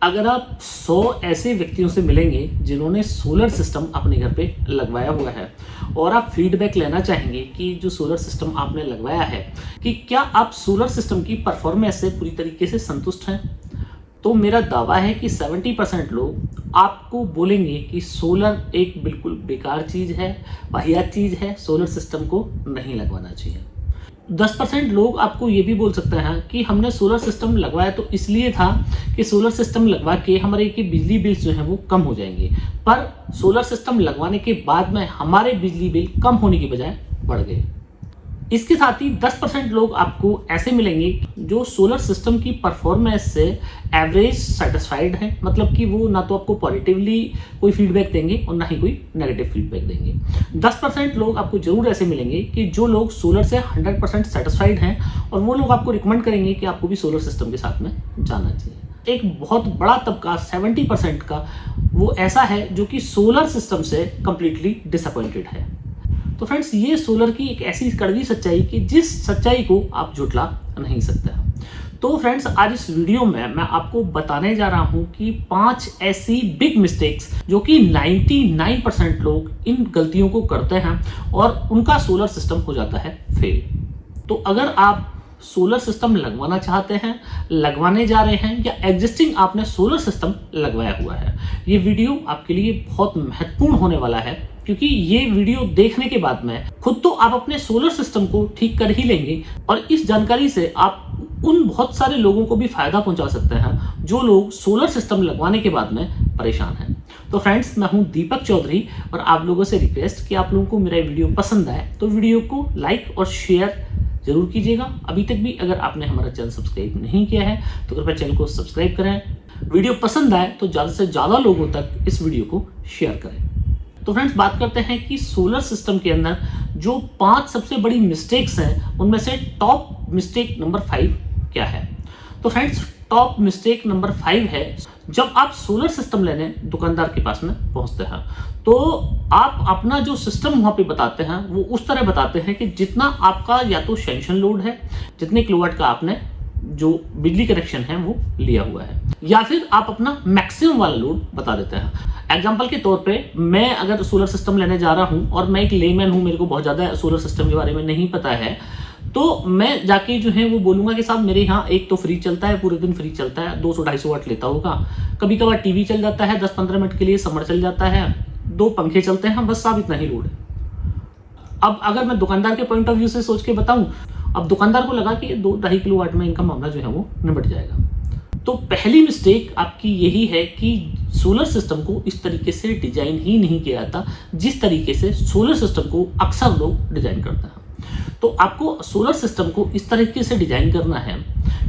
अगर आप 100 ऐसे व्यक्तियों से मिलेंगे जिन्होंने सोलर सिस्टम अपने घर पे लगवाया हुआ है और आप फीडबैक लेना चाहेंगे कि जो सोलर सिस्टम आपने लगवाया है कि क्या आप सोलर सिस्टम की परफॉर्मेंस से पूरी तरीके से संतुष्ट हैं, तो मेरा दावा है कि 70% लोग आपको बोलेंगे कि सोलर एक बिल्कुल बेकार चीज़ है, वाहियात चीज़ है, सोलर सिस्टम को नहीं लगवाना चाहिए। 10% लोग आपको ये भी बोल सकते हैं कि हमने सोलर सिस्टम लगवाया तो इसलिए था कि सोलर सिस्टम लगवा के हमारे के बिजली बिल जो हैं वो कम हो जाएंगे, पर सोलर सिस्टम लगवाने के बाद में हमारे बिजली बिल कम होने की बजाय बढ़ गए। इसके साथ ही 10% लोग आपको ऐसे मिलेंगे जो सोलर सिस्टम की परफॉर्मेंस से एवरेज सेटिस्फाइड हैं, मतलब कि वो ना तो आपको पॉजिटिवली कोई फीडबैक देंगे और ना ही कोई नेगेटिव फीडबैक देंगे। 10% लोग आपको जरूर ऐसे मिलेंगे कि जो लोग सोलर से 100% सेटिस्फाइड हैं और वो लोग आपको रिकमेंड करेंगे कि आपको भी सोलर सिस्टम के साथ में जाना चाहिए। एक बहुत बड़ा तबका 70% का वो ऐसा है जो कि सोलर सिस्टम से कंप्लीटली डिसअपॉइंटेड है। तो फ्रेंड्स, ये सोलर की एक ऐसी कड़वी सच्चाई कि जिस सच्चाई को आप झुठला नहीं सकते। तो फ्रेंड्स, आज इस वीडियो में मैं आपको बताने जा रहा हूं कि 5 ऐसी बिग मिस्टेक्स जो कि 99% लोग इन गलतियों को करते हैं और उनका सोलर सिस्टम हो जाता है फेल। तो अगर आप सोलर सिस्टम लगवाना चाहते हैं, लगवाने जा रहे हैं, या एग्जिस्टिंग आपने सोलर सिस्टम लगवाया हुआ है, ये वीडियो आपके लिए बहुत महत्वपूर्ण होने वाला है, क्योंकि ये वीडियो देखने के बाद में खुद तो आप अपने सोलर सिस्टम को ठीक कर ही लेंगे और इस जानकारी से आप उन बहुत सारे लोगों को भी फायदा पहुंचा सकते हैं जो लोग सोलर सिस्टम लगवाने के बाद में परेशान हैं। तो फ्रेंड्स, मैं हूं दीपक चौधरी और आप लोगों से रिक्वेस्ट कि आप लोगों को मेरा वीडियो पसंद आए तो वीडियो को लाइक और शेयर जरूर कीजिएगा। अभी तक भी अगर आपने हमारा चैनल सब्सक्राइब नहीं किया है तो कृपया चैनल को सब्सक्राइब करें। वीडियो पसंद आए तो ज़्यादा से ज़्यादा लोगों तक इस वीडियो को शेयर करें। तो फ्रेंड्स, बात करते हैं कि सोलर सिस्टम के अंदर जो 5 सबसे बड़ी मिस्टेक्स हैं उनमें से टॉप मिस्टेक नंबर 5 क्या है। तो फ्रेंड्स, टॉप मिस्टेक नंबर 5 है, जब आप सोलर सिस्टम लेने दुकानदार के पास में पहुंचते हैं तो आप अपना जो सिस्टम वहां पे बताते हैं वो उस तरह बताते हैं कि जितना आपका या तो सैंक्शन लोड है, जितने किलोवाट का आपने जो बिजली कनेक्शन है वो लिया हुआ है, या फिर आप अपना मैक्सिमम वाला लोड बता देते हैं। एग्जांपल के तौर पे, मैं अगर सोलर सिस्टम लेने जा रहा हूं और मैं एक लेमैन हूं, मेरे को बहुत ज़्यादा सोलर सिस्टम के बारे में नहीं पता है, तो मैं जाके जो है वो बोलूंगा कि साहब मेरे यहाँ एक तो फ्री चलता है, पूरे दिन फ्री चलता है, 200-250 वाट लेता होगा, कभी कभार टीवी चल जाता है 10-15 मिनट के लिए, समर चल जाता है, 2 पंखे चलते हैं, बस साहब इतना ही लोड है। अब अगर मैं दुकानदार के पॉइंट ऑफ व्यू से सोच के बताऊं, अब दुकानदार को लगा कि 2-2.5 किलोवाट में इनका मामला जो है वो निपट जाएगा। तो पहली मिस्टेक आपकी यही है कि सोलर सिस्टम को इस तरीके से डिजाइन ही नहीं किया जाता जिस तरीके से सोलर सिस्टम को अक्सर लोग डिजाइन करते हैं। तो आपको सोलर सिस्टम को इस तरीके से डिजाइन करना है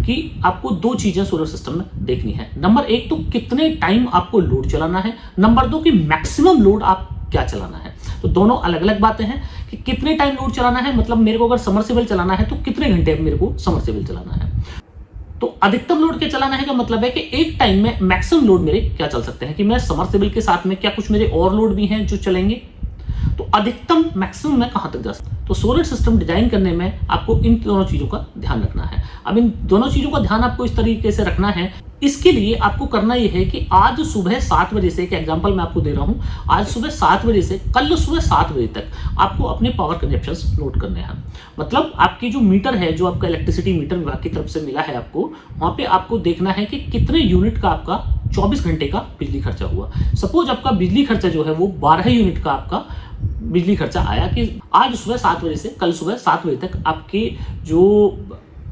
कि आपको 2 चीजें सोलर सिस्टम में देखनी है। नंबर 1 तो कितने टाइम आपको लोड चलाना है, नंबर 2 कि मैक्सिमम लोड आप क्या चलाना है। तो दोनों अलग अलग बातें हैं कि कितने टाइम लोड चलाना है, मतलब मेरे को अगर समरसेबल चलाना है तो कितने घंटे मेरे को समरसेबल चलाना है। तो अधिकतम लोड क्या चलाना है का मतलब है कि एक टाइम में मैक्सिमम लोड मेरे क्या चल सकते हैं, कि मैं समरसेबल के साथ में क्या कुछ मेरे और लोड भी हैं जो चलेंगे, तो अधिकतम मैक्सिमम में कहां तक जा सकता है। तो सोलर सिस्टम डिजाइन करने में आपको इन दोनों चीजों का ध्यान रखना है। अब इन दोनों चीजों का ध्यान आपको इस तरीके से रखना है, इसके लिए आपको करना यह है कि आज सुबह 7 बजे से, एक एग्जांपल मैं आपको दे रहा हूं, आज सुबह 7 बजे से कल सुबह 7 बजे तक आपको अपने पावर कंजप्शन नोट करने हैं। मतलब आपकी जो मीटर है, जो आपका इलेक्ट्रिसिटी मीटर विभाग की तरफ से मिला है आपको, वहां पे आपको देखना है कि कितने यूनिट का आपका 24 घंटे का बिजली खर्चा हुआ। सपोज आपका बिजली खर्चा जो है वो 12 यूनिट का आपका बिजली खर्चा आया कि आज सुबह 7 बजे से कल सुबह 7 बजे तक आपके जो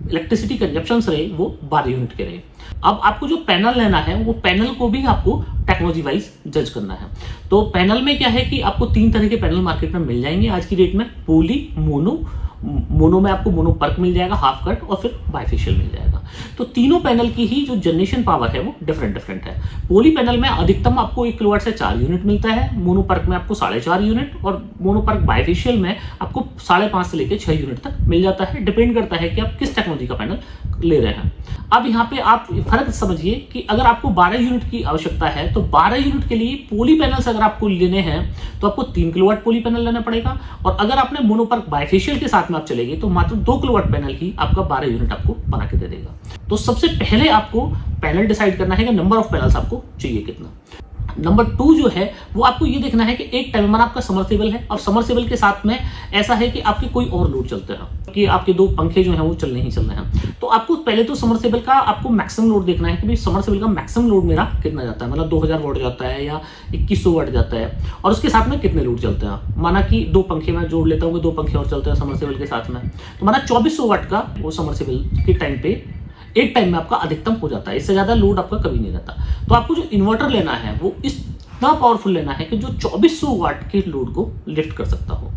इलेक्ट्रिसिटी कंजप्शन रहे वो 12 यूनिट के रहे। अब आपको जो पैनल लेना है वो पैनल को भी आपको टेक्नोलॉजी वाइज जज करना है। तो पैनल में क्या है कि आपको 3 तरह के पैनल मार्केट में मिल जाएंगे आज की डेट में, पॉली, मोनो में आपको मोनो पर्क मिल जाएगा, हाफ कट, और फिर बाइफेशियल मिल जाएगा। तो तीनों पैनल की ही जो जनरेशन पावर है वो डिफरेंट है। पॉली पैनल में अधिकतम आपको 1 किलोवाट से 4 यूनिट मिलता है, मोनो पर्क में आपको 4.5 यूनिट, और मोनो पर्क बाइफेशियल में आपको 5.5 से लेकर 6 यूनिट तक मिल जाता है। डिपेंड करता है कि आप किस टेक्नोलॉजी का पैनल ले रहे हैं। अब यहाँ पे आप फर्क समझिए कि अगर आपको 12 यूनिट की आवश्यकता है तो 12 यूनिट के लिए पोली पैनल्स अगर आपको लेने हैं तो आपको 3 किलोवाट पोली पैनल लेना पड़ेगा, और अगर आपने मोनोपर्क बाइफेशियल के साथ में आप चलेंगे तो मात्र 2 किलोवाट पैनल ही आपका 12 यूनिट आपको बना के दे देगा। तो सबसे पहले आपको पैनल डिसाइड करना है कि नंबर ऑफ पैनल्स आपको चाहिए कितना। नंबर 2 जो है वो आपको ये देखना है कि एक टाइम हमारा आपका समरसेबल है, और समरसेबल के साथ में ऐसा है कि आपके कोई और लोड चलते हैं कि आपके 2 पंखे जो हैं वो चलने ही चल रहे हैं। तो आपको पहले तो समरसेबल का आपको मैक्सिमम लोड देखना है कि भाई समरसेबल का मैक्सिमम लोड मेरा कितना जाता है, मतलब 2000 वाट जाता है या 2100 वाट जाता है, और उसके साथ में कितने लोड चलते हैं। माना कि 2 पंखे मैं जोड़ लेता हूँ, 2 पंखे और चलते हैं समरसेबल के साथ में, तो माना 2400 वाट का वो समरसेबल के टाइम पे एक टाइम में आपका अधिकतम हो जाता है। इससे ज्यादा लोड आपका कभी नहीं रहता। तो आपको जो इन्वर्टर लेना है वो इतना पावरफुल लेना है कि जो 2400 वाट के लोड को लिफ्ट कर सकता हो।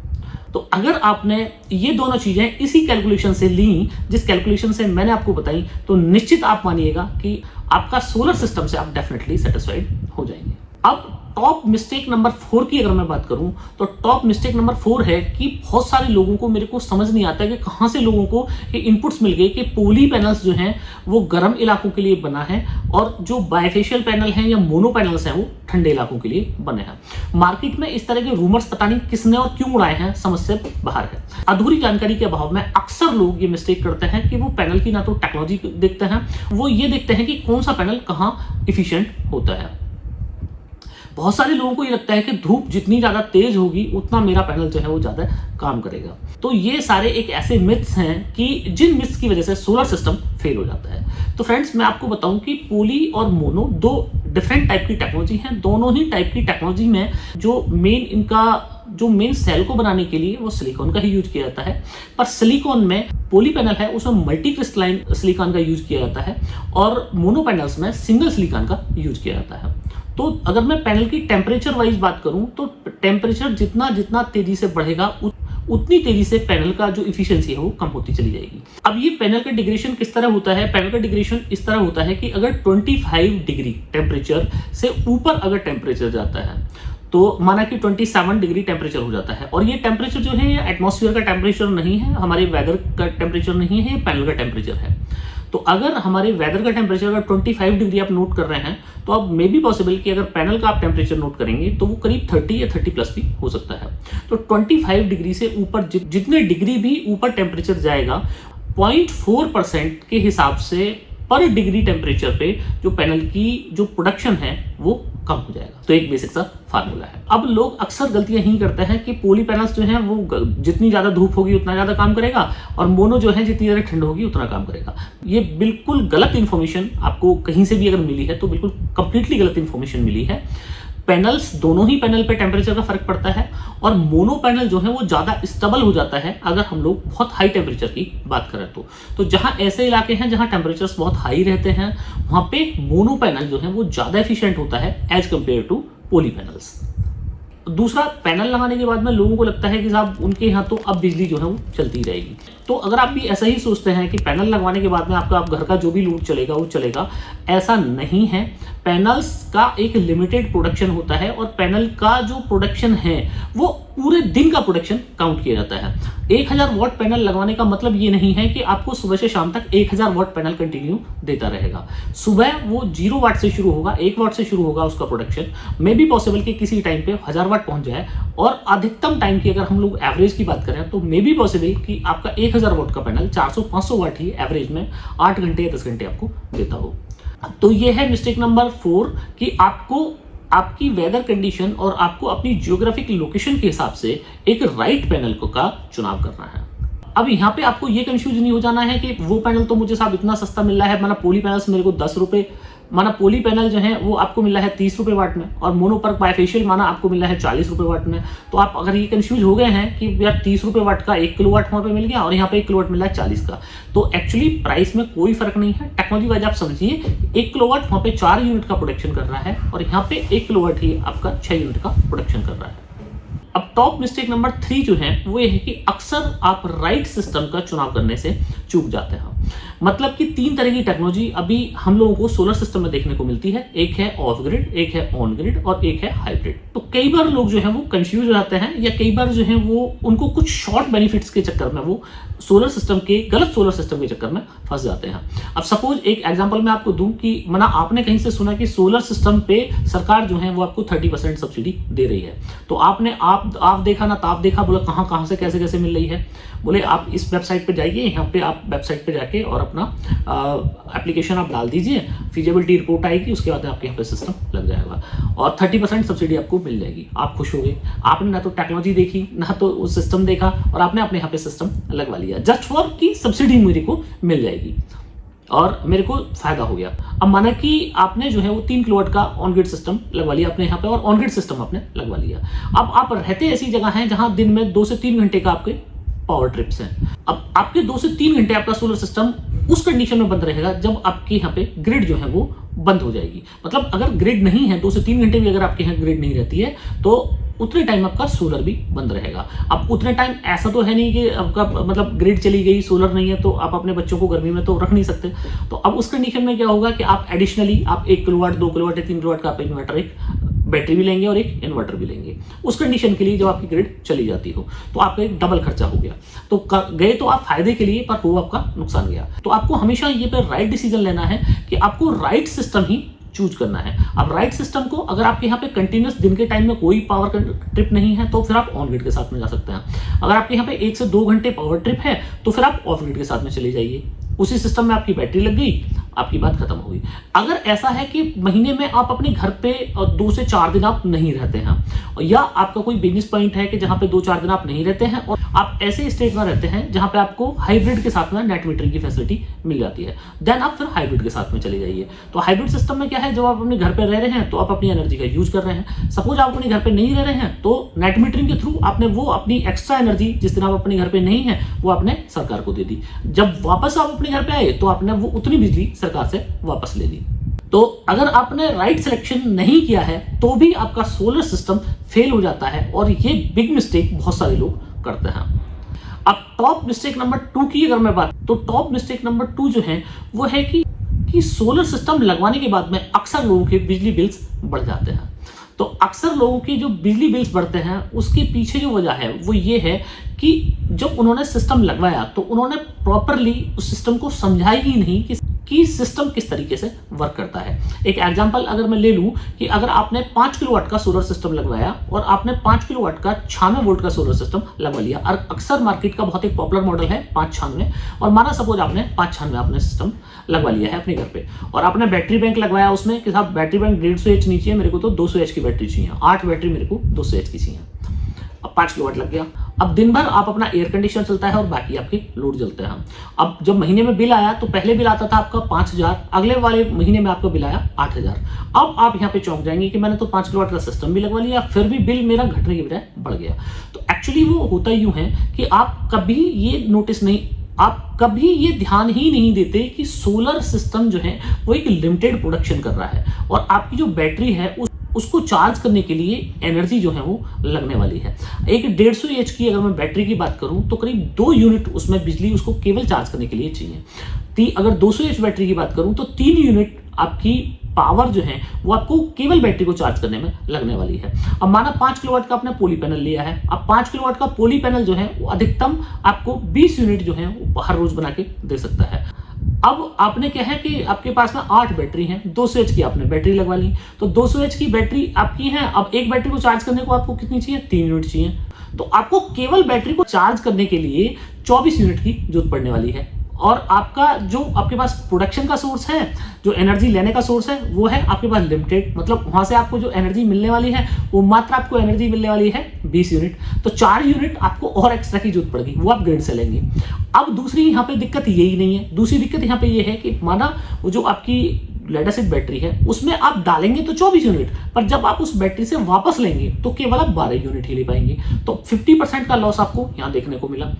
तो अगर आपने ये दोनों चीजें इसी कैलकुलेशन से ली, जिस कैलकुलेशन से मैंने आपको बताई, तो निश्चित आप मानिएगा कि आपका सोलर सिस्टम से आप डेफिनेटली सेटिस्फाइड हो जाएंगे। अब टॉप मिस्टेक नंबर 4 की अगर मैं बात करूं तो टॉप मिस्टेक नंबर 4 है कि बहुत सारे लोगों को, मेरे को समझ नहीं आता है कि कहां से लोगों को ये इनपुट्स मिल गए कि पोली पैनल्स जो हैं वो गर्म इलाकों के लिए बना है, और जो बाइफेशियल पैनल हैं या मोनो पैनल्स हैं वो ठंडे इलाकों के लिए बने हैं। मार्केट में इस तरह के रूमर्स पता नहीं किसने और क्यों उड़ाए हैं, समझ से बाहर है। अधूरी जानकारी के अभाव में अक्सर लोग ये मिस्टेक करते हैं कि वो पैनल की ना तो टेक्नोलॉजी देखते हैं, वो ये देखते हैं कि कौन सा पैनल कहां इफिशियंट होता है। बहुत सारे लोगों को ये लगता है कि धूप जितनी ज्यादा तेज होगी उतना मेरा पैनल जो है वो ज्यादा काम करेगा। तो ये सारे एक ऐसे मिथ्स हैं कि जिन मिथ्स की वजह से सोलर सिस्टम फेल हो जाता है। तो फ्रेंड्स, मैं आपको बताऊं कि पोली और मोनो 2 डिफरेंट टाइप की टेक्नोलॉजी हैं। दोनों ही टाइप की टेक्नोलॉजी में जो मेन सेल को बनाने के लिए वो सिलिकॉन का ही यूज किया जाता है, पर सिलिकॉन में पोली पैनल है उसमें मल्टी क्रिस्टलाइन सिलिकॉन का यूज किया जाता है, और मोनो पैनल्स में सिंगल सिलिकॉन का यूज किया जाता है। तो अगर मैं पैनल की टेम्परेचर वाइज बात करूं तो टेम्परेचर जितना तेजी से बढ़ेगा उतनी तेजी से पैनल का जो इफिशियंसी है वो कम होती चली जाएगी। अब ये पैनल का डिग्रेडेशन किस तरह होता है? पैनल का डिग्रेडेशन इस तरह होता है कि अगर 25 डिग्री टेम्परेचर से ऊपर अगर टेम्परेचर जाता है तो माना कि 27 डिग्री टेम्परेचर हो जाता है, और ये टेम्परेचर जो है ये एटमॉस्फेयर का टेम्परेचर नहीं है, हमारे वेदर का टेम्परेचर नहीं है, ये पैनल का टेम्परेचर है। तो अगर हमारे वेदर का टेम्परेचर अगर 25 डिग्री आप नोट कर रहे हैं तो अब मे बी पॉसिबल कि अगर पैनल का आप टेम्परेचर नोट करेंगे तो वो करीब 30 या 30 प्लस भी हो सकता है। तो 25 डिग्री से ऊपर जितने डिग्री भी ऊपर टेम्परेचर जाएगा 0.4% के हिसाब से पर डिग्री टेम्परेचर पे जो पैनल की जो प्रोडक्शन है वो कम हो जाएगा। तो एक बेसिक सा फार्मूला है। अब लोग अक्सर गलतियां ही करते हैं कि पोली पैनल्स जो हैं वो जितनी ज्यादा धूप होगी उतना ज्यादा काम करेगा, और मोनो जो है जितनी ज्यादा ठंड होगी उतना काम करेगा। ये बिल्कुल गलत इंफॉर्मेशन आपको कहीं से भी अगर मिली है तो बिल्कुल कंप्लीटली गलत इंफॉर्मेशन मिली है। पैनल्स दोनों ही पैनल पे टेम्परेचर का फर्क पड़ता है, और मोनो पैनल जो है वो ज्यादा स्टेबल हो जाता है अगर हम लोग बहुत हाई टेम्परेचर की बात करें तो जहां ऐसे इलाके हैं जहां टेम्परेचर्स बहुत हाई रहते हैं वहां पे मोनो पैनल जो है वो ज्यादा एफिशिएंट होता है as compare to poly panels. दूसरा, पैनल लगाने के बाद में लोगों को लगता है कि साहब उनके यहाँ तो अब बिजली जो है वो चलती रहेगी। तो अगर आप भी ऐसा ही सोचते हैं कि पैनल लगवाने के बाद में आपका घर का जो भी लोड चलेगा वो चलेगा, ऐसा नहीं है। पैनल्स का एक लिमिटेड प्रोडक्शन होता है, और पैनल का जो प्रोडक्शन है वो पूरे दिन का प्रोडक्शन काउंट किया जाता है। 1000 वाट पैनल लगवाने का मतलब ये नहीं है कि आपको सुबह से शाम तक 1000 वाट पैनल कंटिन्यू देता रहेगा। सुबह वो 0 वाट से शुरू होगा, 1 वाट से शुरू होगा उसका प्रोडक्शन। मे बी पॉसिबल कि किसी टाइम पे 1000 वाट पहुंच जाए, और अधिकतम टाइम की अगर हम लोग एवरेज की बात करें तो मे बी पॉसिबल कि आपका 1000 वाट का पैनल 400-500 वाट ही एवरेज में 8 घंटे या 10 घंटे आपको देता हो। तो ये है मिस्टेक नंबर 4 कि आपको आपकी वेदर कंडीशन और आपको अपनी जियोग्राफिक लोकेशन के हिसाब से एक राइट पैनल का चुनाव करना है। अब यहाँ पे आपको ये कंफ्यूज नहीं हो जाना है कि वो पैनल तो मुझे साहब इतना सस्ता मिल रहा है, माना पोली पैनल्स मेरे को 10 रुपए, माना पोली पैनल जो है वो आपको मिल रहा है 30 रुपए वाट में, और मोनोपर्क बाइफेशियल माना आपको मिल रहा है 40 रुपए वाट में। तो आप अगर ये कंफ्यूज हो गए हैं कि यार 30 रुपए वाट का 1 किलो वाट वहां पे मिल गया और यहाँ पे 1 किलो वाट मिल रहा है 40 का, तो एक्चुअली प्राइस में कोई फर्क नहीं है। टेक्नोलॉजी वाइज आप समझिए 1 किलो वाट वहां पे 4 यूनिट का प्रोडक्शन कर रहा है, और यहाँ पे 1 किलो वाट ही आपका 6 यूनिट का प्रोडक्शन कर रहा है। अब टॉप मिस्टेक नंबर 3 जो है वो ये है कि अक्सर आप राइट सिस्टम का चुनाव करने से चूक जाते हैं। मतलब कि 3 तरह की टेक्नोलॉजी अभी हम लोगों को सोलर सिस्टम में देखने को मिलती है। एक है ऑफ ग्रिड, एक है ऑन ग्रिड, और एक है हाइब्रिड। तो कई बार लोग जो है वो कंफ्यूज हो जाते हैं, या कई बार जो है वो उनको कुछ शॉर्ट बेनिफिट्स के चक्कर में वो सोलर सिस्टम के गलत सोलर सिस्टम के चक्कर में फंस जाते हैं। अब सपोज एक एग्जांपल मैं आपको दूं कि मना आपने कहीं से सुना कि सोलर सिस्टम पे सरकार जो है वो आपको 30% सब्सिडी दे रही है। तो आपने आप देखा ना ताप देखा, बोला कहां से कैसे कैसे मिल रही है। बोले आप इस वेबसाइट पे जाइए, यहाँ पे आप वेबसाइट पे जाके और अपना एप्लीकेशन आप डाल दीजिए, फिजिबिलिटी रिपोर्ट आएगी, उसके बाद आपके यहाँ पे सिस्टम लग जाएगा और 30% सब्सिडी आपको मिल जाएगी। आप खुश हो गए, आपने ना तो टेक्नोलॉजी देखी ना तो उस सिस्टम देखा और आपने अपने यहाँ पे सिस्टम लगवा लिया जस्ट फॉर की सब्सिडी मेरे को मिल जाएगी और मेरे को फायदा हो गया। अब माना कि आपने जो है वो 3 किलोवाट का ऑन ग्रिड सिस्टम लगवा लिया अपने यहाँ पे और ऑन ग्रिड सिस्टम आपने लगवा लिया। अब आप रहते ऐसी जगह हैं जहां दिन में 2 से 3 घंटे का आपके पावर ट्रिप्स हैं। अब आपके 2 से 3 घंटे आपका सोलर सिस्टम उस कंडीशन में बंद रहेगा जब आपके यहाँ पे ग्रिड जो है वो बंद हो जाएगी। मतलब अगर ग्रिड नहीं है 2 से 3 घंटे भी अगर आपके यहाँ ग्रिड नहीं रहती है तो उतने टाइम आपका सोलर भी बंद रहेगा। अब उतने टाइम ऐसा तो है नहीं कि आपका मतलब ग्रिड चली गई सोलर नहीं है तो आप अपने बच्चों को गर्मी में तो रख नहीं सकते। तो अब उस कंडीशन में क्या होगा कि आप एडिशनली आप 1 किलोवाट 2 किलोवाट या 3 किलोवाट का आप इन्वर्टर, एक बैटरी भी लेंगे और एक इन्वर्टर भी लेंगे उस कंडीशन के लिए जब आपकी ग्रिड चली जाती हो। तो आपका एक डबल खर्चा हो गया। तो गए तो आप फायदे के लिए पर हो आपका नुकसान गया। तो आपको हमेशा ये पे राइट डिसीजन लेना है कि आपको राइट सिस्टम ही चूज करना है। अब राइट सिस्टम को अगर आपके यहाँ पे कंटिन्यूस दिन के टाइम में कोई पावर ट्रिप नहीं है तो फिर आप ऑन ग्रिड के साथ में जा सकते हैं। अगर आपके यहाँ पे 1 से 2 घंटे पावर ट्रिप है तो फिर आप ऑफ ग्रिड के साथ में चले जाइए। उसी सिस्टम में आपकी बैटरी लग गई, आपकी बात खत्म हो गई। अगर ऐसा है कि महीने में आप अपने घर पे 2 से 4 दिन आप नहीं रहते हैं या आपका कोई बिजनेस पॉइंट है कि जहां पे 2-4 दिन आप नहीं रहते हैं और आप ऐसे स्टेट में रहते हैं जहां पे आपको हाइब्रिड के साथ में नेट मीटरिंग की फैसिलिटी मिल जाती है, देन आप फिर हाइब्रिड के साथ में चले जाइए। तो हाइब्रिड सिस्टम में क्या है, जब आप अपने घर पे रह रहे हैं तो आप अपनी एनर्जी का यूज कर रहे हैं। सपोज आप अपने घर पे नहीं रह रहे हैं तो नेट मीटरिंग के थ्रू आपने वो अपनी एक्स्ट्रा एनर्जी जिस दिन आप अपने घर पे नहीं है वो आपने सरकार को दे दी। जब वापस आप अपने घर पे आए तो आपने वो उतनी बिजली सरकार से वापस ले ली। तो अगर आपने राइट सिलेक्शन नहीं किया है तो भी आपका सोलर सिस्टम फेल हो जाता है और ये बिग मिस्टेक बहुत सारे लोग करते हैं। अब टॉप मिस्टेक नंबर 2 की अगर मैं बात, तो टॉप मिस्टेक नंबर 2 जो है वो है कि सोलर सिस्टम लगवाने के बाद में अक्सर लोगों के बिजली बिल्स बढ़ जाते हैं। तो अक्सर लोगों के जो बिजली बिल्स बढ़ते हैं उसके पीछे जो वजह है वो ये है कि जब उन्होंने सिस्टम लगवाया तो उन्होंने प्रॉपरली उस सिस्टम को समझा ही नहीं कि सिस्टम किस तरीके से वर्क करता है। एक एग्जांपल अगर मैं ले लूं कि अगर आपने 5 किलोवाट का सोलर सिस्टम लगवाया और आपने 5 किलोवाट का 96 वोल्ट का सोलर सिस्टम लगवा लिया और अक्सर मार्केट का बहुत एक पॉपुलर मॉडल है 596 और माना सपोज आपने 596 आपने सिस्टम लगवा लिया है अपने घर पे और आपने बैटरी बैंक लगवाया उसमें कि साहब बैटरी बैंक 150 एच नहीं चाहिए मेरे को तो 200 एच की बैटरी चाहिए, 8 बैटरी मेरे को 200 एच की चाहिए। अब 5 किलोवाट लग गया। अब दिन भर आप अपना एयर कंडीशनर चलता है और बाकी आपके लोड जलते हैं। अब जब महीने में बिल आया तो पहले बिल आता था आपका 5000, अगले वाले महीने में आपका बिल आया 8000। अब आप यहाँ पे चौंक जाएंगे कि मैंने तो 5 किलोवाट का सिस्टम भी लगवा लिया फिर भी बिल मेरा घटने की बजाय बढ़ गया। तो एक्चुअली वो होता यूं है कि आप कभी ये ध्यान ही नहीं देते कि सोलर सिस्टम जो है वो एक लिमिटेड प्रोडक्शन कर रहा है और आपकी जो बैटरी है उसको चार्ज करने के लिए एनर्जी जो है वो लगने वाली है। एक 150 एच की अगर मैं बैटरी की बात करूं तो करीब 2 यूनिट उसमें बिजली उसको केवल चार्ज करने के लिए चाहिए। अगर 200 एच बैटरी की बात करूं तो 3 यूनिट आपकी पावर जो है वो आपको केवल बैटरी को चार्ज करने में लगने वाली है। अब माना 5 किलोवाट का आपने पोली पैनल लिया है। अब 5 किलोवाट का पोली पैनल जो है वो अधिकतम आपको 20 यूनिट जो है वो हर रोज बना के दे सकता है। अब आपने क्या है कि आपके पास में 8 बैटरी हैं, 200 एच की आपने बैटरी लगवा ली तो 200 एच की बैटरी आपकी है। अब एक बैटरी को चार्ज करने को आपको कितनी चाहिए, 3 यूनिट चाहिए। तो आपको केवल बैटरी को चार्ज करने के लिए 24 यूनिट की जरूरत पड़ने वाली है और आपका जो आपके पास प्रोडक्शन का सोर्स है, जो एनर्जी लेने का सोर्स है वो है आपके पास लिमिटेड। मतलब वहां से आपको जो एनर्जी मिलने वाली है वो मात्र आपको एनर्जी मिलने वाली है 20 यूनिट। तो 4 यूनिट आपको और एक्स्ट्रा की जरूरत पड़ेगी, वो आप ग्रिड से लेंगे। अब दूसरी यहाँ पे दिक्कत यही नहीं है। दूसरी दिक्कत यहाँ पे ये है कि माना वो जो आपकी लेड एसिड बैटरी है उसमें आप डालेंगे तो 24 यूनिट, पर जब आप उस बैटरी से वापस लेंगे तो केवल आप 12 यूनिट ही ले पाएंगे। तो 50% का लॉस आपको यहाँ देखने को मिला।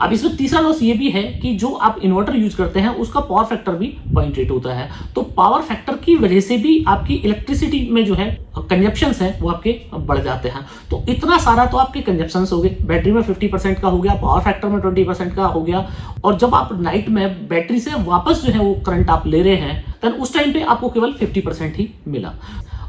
अब इसमें तीसरा लॉस ये भी है कि जो आप इन्वर्टर यूज करते हैं उसका पावर फैक्टर भी 0.8 होता है। तो पावर फैक्टर की वजह से भी आपकी इलेक्ट्रिसिटी में जो है कंजप्शंस है वो आपके बढ़ जाते हैं। तो इतना सारा तो आपके कंजप्शंस हो गए, बैटरी में 50% का हो गया, पावर फैक्टर में 20% का हो गया और जब आप नाइट में बैटरी से वापस जो है वो करंट आप ले रहे हैं तो उस टाइम पे आपको केवल 50% ही मिला।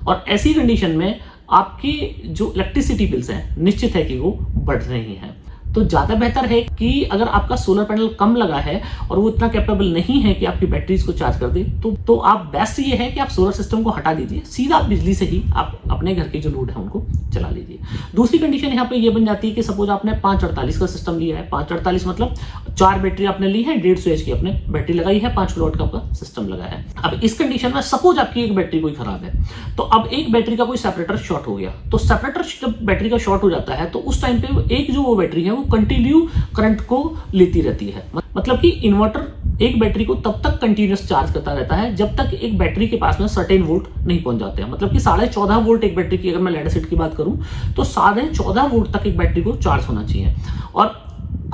और ऐसी कंडीशन में आपकी जो इलेक्ट्रिसिटी बिल्स हैं निश्चित है कि वो बढ़ रही हैं। तो ज़्यादा बेहतर है कि अगर आपका सोलर पैनल कम लगा है और वो इतना कैपेबल नहीं है कि आपकी बैटरीज को चार्ज कर दे, तो आप बेस्ट ये है कि आप सोलर सिस्टम को हटा दीजिए, सीधा आप बिजली से ही आप अपने घर के जो लोड है उनको चला लीजिए। दूसरी कंडीशन यहाँ पे ये बन जाती है कि सपोज आपने 548 का सिस्टम लिया है, 548 मतलब 4 बैटरी आपने ली है, 150 एच की आपने बैटरी लगाई है, 5 किलोवाट का आपका सिस्टम लगा है। अब इस कंडीशन में सपोज आपकी एक बैटरी कोई खराब है, तो अब एक बैटरी का कोई सेपरेटर शॉर्ट हो गया, तो सेपरेटर जब बैटरी का शॉर्ट हो जाता है तो उस टाइम पे एक जो वो बैटरी है वो कंटिन्यू करंट को लेती रहती है। मतलब कि इन्वर्टर एक बैटरी को तब तक कंटिन्यूअस चार्ज करता रहता है जब तक एक बैटरी के पास में सर्टेन वोल्ट नहीं पहुंच जाते हैं। मतलब कि 14.5 वोल्ट एक बैटरी की, अगर मैं लेड एसिड की बात करूं तो 14.5 वोल्ट तक एक बैटरी को चार्ज होना चाहिए। और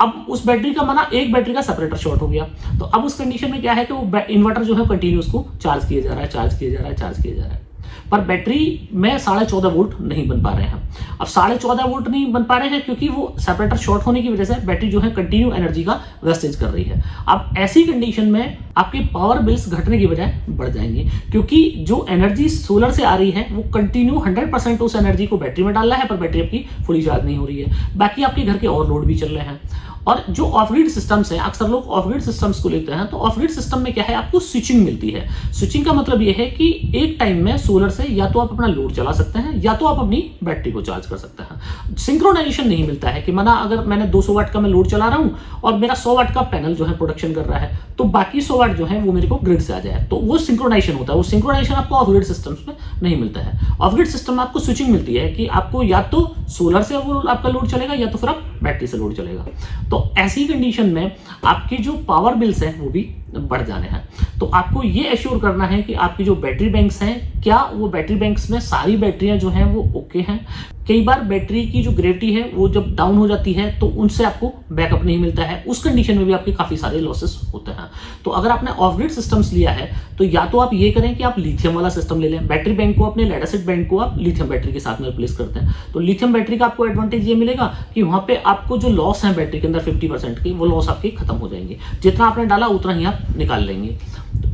अब उस बैटरी का माना एक बैटरी का सेपरेटर शॉर्ट हो गया, तो अब उस कंडीशन में क्या है कि वो इन्वर्टर जो है कंटिन्यू उसको चार्ज किया जा रहा है, चार्ज किया जा रहा है, चार्ज किया जा रहा है, पर बैटरी में 14.5 वोल्ट नहीं बन पा रहे हैं। अब 14.5 वोल्ट नहीं बन पा रहे हैं क्योंकि वो सेपरेटर शॉर्ट होने की वजह से बैटरी जो है कंटिन्यू एनर्जी का वेस्टेज कर रही है। अब ऐसी कंडीशन में आपके पावर बिल्स घटने की बजाय बढ़ जाएंगे, क्योंकि जो एनर्जी सोलर से आ रही है वो कंटिन्यू 100% उस एनर्जी को बैटरी में डाल रहा है, पर बैटरी आपकी फुली चार्ज नहीं हो रही है। बाकी आपके घर के और लोड भी चल रहे हैं। और जो ऑफ ग्रिड सिस्टम्स हैं, अक्सर लोग ऑफ ग्रिड सिस्टम्स को लेते हैं, तो ऑफ ग्रिड सिस्टम में क्या है, आपको स्विचिंग मिलती है। स्विचिंग का मतलब यह है कि एक टाइम में सोलर से या तो आप अपना लोड चला सकते हैं या तो आप अपनी बैटरी को चार्ज कर सकते हैं। सिंक्रोनाइजेशन नहीं मिलता है कि माना अगर मैंने 200 वाट का मैं लोड चला रहा हूं और मेरा 100 वाट का पैनल जो है प्रोडक्शन कर रहा है, तो बाकी 100 वाट जो है वो मेरे को ग्रिड से आ जाए, तो वो सिंक्रोनाइजेशन होता है। वो सिंक्रोनाइजेशन आपको ऑफ ग्रिड सिस्टम्स में नहीं मिलता है। ऑफ ग्रिड सिस्टम में आपको स्विचिंग मिलती है कि आपको या तो सोलर से वो आपका लोड चलेगा या तो फिर आप बैटरी से लोड चलेगा। तो ऐसी कंडीशन में आपके जो पावर बिल्स हैं वो भी बढ़ जाने हैं। तो आपको ये एश्योर करना है कि आपकी जो बैटरी बैंक्स हैं, क्या वो बैटरी बैंक्स में सारी बैटरियां जो हैं वो ओके हैं। कई बार बैटरी की जो ग्रेविटी है वो जब डाउन हो जाती है तो उनसे आपको बैकअप नहीं मिलता है, उस कंडीशन में भी आपके काफी सारे लॉसेस होते हैं। तो अगर आपने ऑफ ग्रिड सिस्टम्स लिया है तो या तो आप ये करें कि आप लिथियम वाला सिस्टम ले लें, बैटरी बैंक को अपने लेड एसिड बैंक को आप लिथियम बैटरी के साथ में रिप्लेस करते हैं। तो लिथियम बैटरी का आपको एडवांटेज ये मिलेगा कि वहां पे आपको जो लॉस है बैटरी के अंदर 50% की, वो लॉस आपके खत्म हो जाएंगे। जितना आपने डाला उतना ही आप निकाल लेंगे।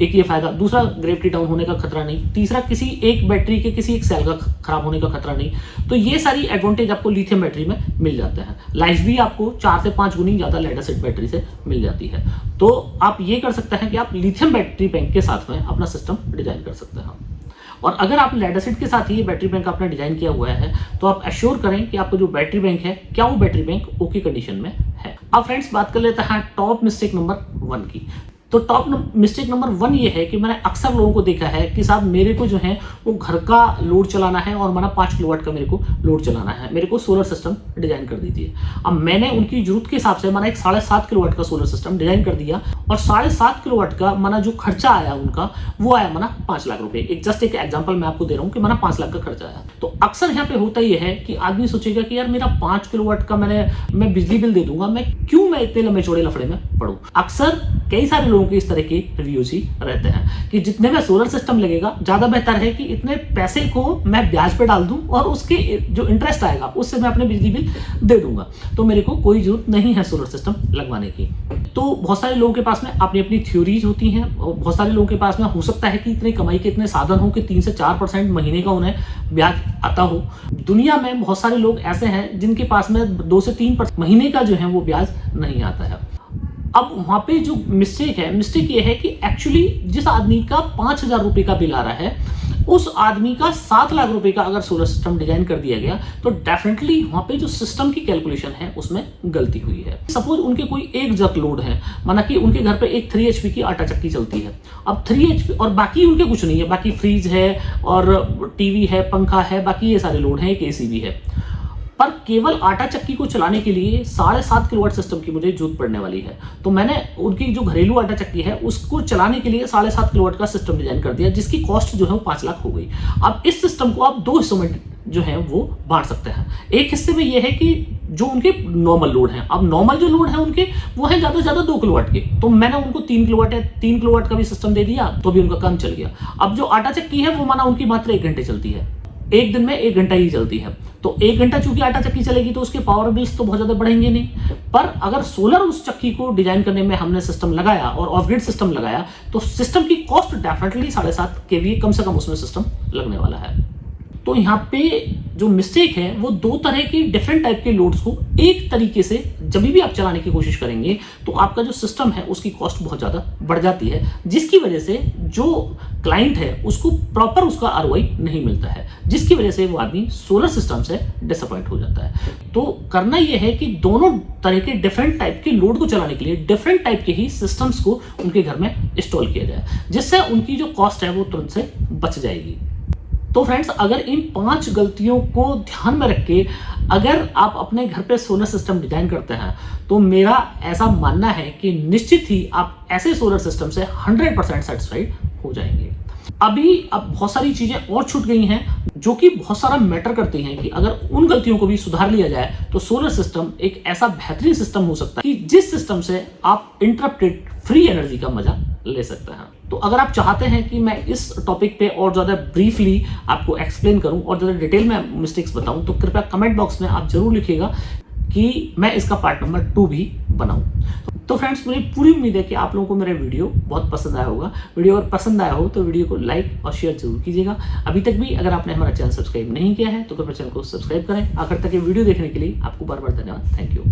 एक ये फायदा। दूसरा, ग्रेविटी डाउन होने का खतरा नहीं। तीसरा, किसी एक बैटरी के किसी एक सेल का खराब होने का खतरा नहीं। तो ये सारी एडवांटेज आपको लिथियम बैटरी में मिल जाते हैं। लाइफ भी आपको 4 से 5 गुनी ज्यादा लेड एसिड बैटरी से मिल जाती है। तो आप ये कर सकते हैं कि आप लिथियम बैटरी बैंक के साथ में अपना सिस्टम डिजाइन कर सकते हैं। और अगर आप लेड एसिड के साथ ही बैटरी बैंक आपने डिजाइन किया हुआ है तो आप एश्योर करें कि आपका जो बैटरी बैंक है, क्या वो बैटरी बैंक ओके कंडीशन में है। अब फ्रेंड्स बात कर लेते हैं टॉप मिस्टेक नंबर 1 की। तो टॉप मिस्टेक नंबर 1 ये है कि मैंने अक्सर लोगों को देखा है कि साहब मेरे को जो है वो घर का लोड चलाना है और माना 5 किलोवाट का मेरे को लोड चलाना है, मेरे को सोलर सिस्टम डिजाइन कर दीजिए। अब मैंने उनकी जरूरत के हिसाब से माना एक 7.5 किलोवाट का सोलर सिस्टम डिजाइन कर दिया और 7.5 किलोवाट का माना जो खर्चा आया उनका वो आया माना 5 लाख रुपए। एक जस्ट एक एग्जाम्पल मैं आपको दे रहा हूँ कि माना 5 लाख का खर्चा आया। तो अक्सर यहाँ पे होता यह है कि आदमी सोचेगा कि यार मेरा 5 किलोवाट का मैं बिजली बिल दे दूंगा, मैं इतने लंबे चौड़े लफड़े में पड़ूं। अक्सर कई सारे लोगों के इस तरह के रिव्यूज ही रहते हैं कि जितने में सोलर सिस्टम लगेगा ज्यादा बेहतर है कि इतने पैसे को मैं ब्याज पे डाल दूं और उसके जो इंटरेस्ट आएगा उससे मैं अपने बिजली बिल दे दूंगा, तो मेरे को कोई जरूरत नहीं है सोलर सिस्टम लगवाने की। तो बहुत सारे लोगों के पास में अपनी अपनी थ्योरीज होती हैं और बहुत सारे लोगों के पास में हो सकता है कि इतने कमाई के इतने साधन हो कि 3 से 4% महीने का उन्हें ब्याज आता हो। दुनिया में बहुत सारे लोग ऐसे हैं जिनके पास में 2 से 3% महीने का जो है वो ब्याज नहीं आता है। अब वहां पे जो मिस्टेक ये है कि एक्चुअली जिस आदमी का 5,000 रुपए का बिल आ रहा है उस आदमी का 7 लाख रुपए का अगर सोलर सिस्टम डिजाइन कर दिया गया तो डेफिनेटली वहां पे जो सिस्टम की कैलकुलेशन है उसमें गलती हुई है। सपोज उनके कोई एक जग लोड है, माना कि उनके घर पे एक 3 HP की आटा चक्की चलती है। अब 3 HP और बाकी उनके कुछ नहीं है, बाकी फ्रिज है और टीवी है, पंखा है, बाकी ये सारे लोड है, एक AC भी है। पर केवल आटा चक्की को चलाने के लिए 7.5 किलोवाट सिस्टम की मुझे जरूरत पड़ने वाली है। तो मैंने उनकी जो घरेलू आटा चक्की है उसको चलाने के लिए 7.5 किलोवाट का सिस्टम डिजाइन कर दिया, जिसकी कॉस्ट जो है वो 5 लाख हो गई। अब इस सिस्टम को आप 2 हिस्सों में जो है वो बांट सकते हैं। एक हिस्से में ये है कि जो उनके नॉर्मल लोड है, अब नॉर्मल जो लोड है उनके वो है ज्यादा से ज्यादा 2 किलोवाट के, तो मैंने उनको 3 किलोवाट है 3 किलोवाट का भी सिस्टम दे दिया तो भी उनका काम चल गया। अब जो आटा चक्की है वो माना उनकी मात्र 1 घंटे चलती है, एक दिन में 1 घंटा ही चलती है। तो 1 घंटा चूंकि आटा चक्की चलेगी तो उसके पावर बिल्स तो बहुत ज्यादा बढ़ेंगे नहीं। पर अगर सोलर उस चक्की को डिजाइन करने में हमने सिस्टम लगाया और ऑफ ग्रिड सिस्टम लगाया तो सिस्टम की कॉस्ट डेफिनेटली 7.5 kVA कम से कम उसमें सिस्टम लगने वाला है। तो यहाँ पे जो मिस्टेक है वो 2 तरह की डिफरेंट टाइप के लोड्स को एक तरीके से जब भी आप चलाने की कोशिश करेंगे तो आपका जो सिस्टम है उसकी कॉस्ट बहुत ज़्यादा बढ़ जाती है, जिसकी वजह से जो क्लाइंट है उसको प्रॉपर उसका आरओआई नहीं मिलता है, जिसकी वजह से वो आदमी सोलर सिस्टम से डिसअपॉइंट हो जाता है। तो करना यह है कि दोनों तरह के डिफरेंट टाइप के लोड को चलाने के लिए डिफरेंट टाइप के ही सिस्टम्स को उनके घर में इंस्टॉल किया जाए, जिससे उनकी जो कॉस्ट है वो तुरंत से बच जाएगी। तो फ्रेंड्स, अगर इन 5 गलतियों को ध्यान में रख के अगर आप अपने घर पे सोलर सिस्टम डिजाइन करते हैं तो मेरा ऐसा मानना है कि निश्चित ही आप ऐसे सोलर सिस्टम से 100% सेटिस्फाइड हो जाएंगे। अब बहुत सारी चीजें और छूट गई हैं जो कि बहुत सारा मैटर करती हैं कि अगर उन गलतियों को भी सुधार लिया जाए तो सोलर सिस्टम एक ऐसा बेहतरीन सिस्टम हो सकता है कि जिस सिस्टम से आप इंटरप्टेड फ्री एनर्जी का मजा ले सकते हैं। तो अगर आप चाहते हैं कि मैं इस टॉपिक पे और ज़्यादा ब्रीफली आपको एक्सप्लेन करूं और ज़्यादा डिटेल में मिस्टेक्स बताऊं तो कृपया कमेंट बॉक्स में आप जरूर लिखिएगा कि मैं इसका पार्ट नंबर 2 भी बनाऊं। तो फ्रेंड्स, मुझे पूरी उम्मीद है कि आप लोगों को मेरा वीडियो बहुत पसंद आया होगा। वीडियो अगर पसंद आया हो तो वीडियो को लाइक और शेयर जरूर कीजिएगा। अभी तक भी अगर आपने हमारा चैनल सब्सक्राइब नहीं किया है तो कृपया चैनल को सब्सक्राइब करें। आखिर तक ये वीडियो देखने के लिए आपको बार बार धन्यवाद। Thank you.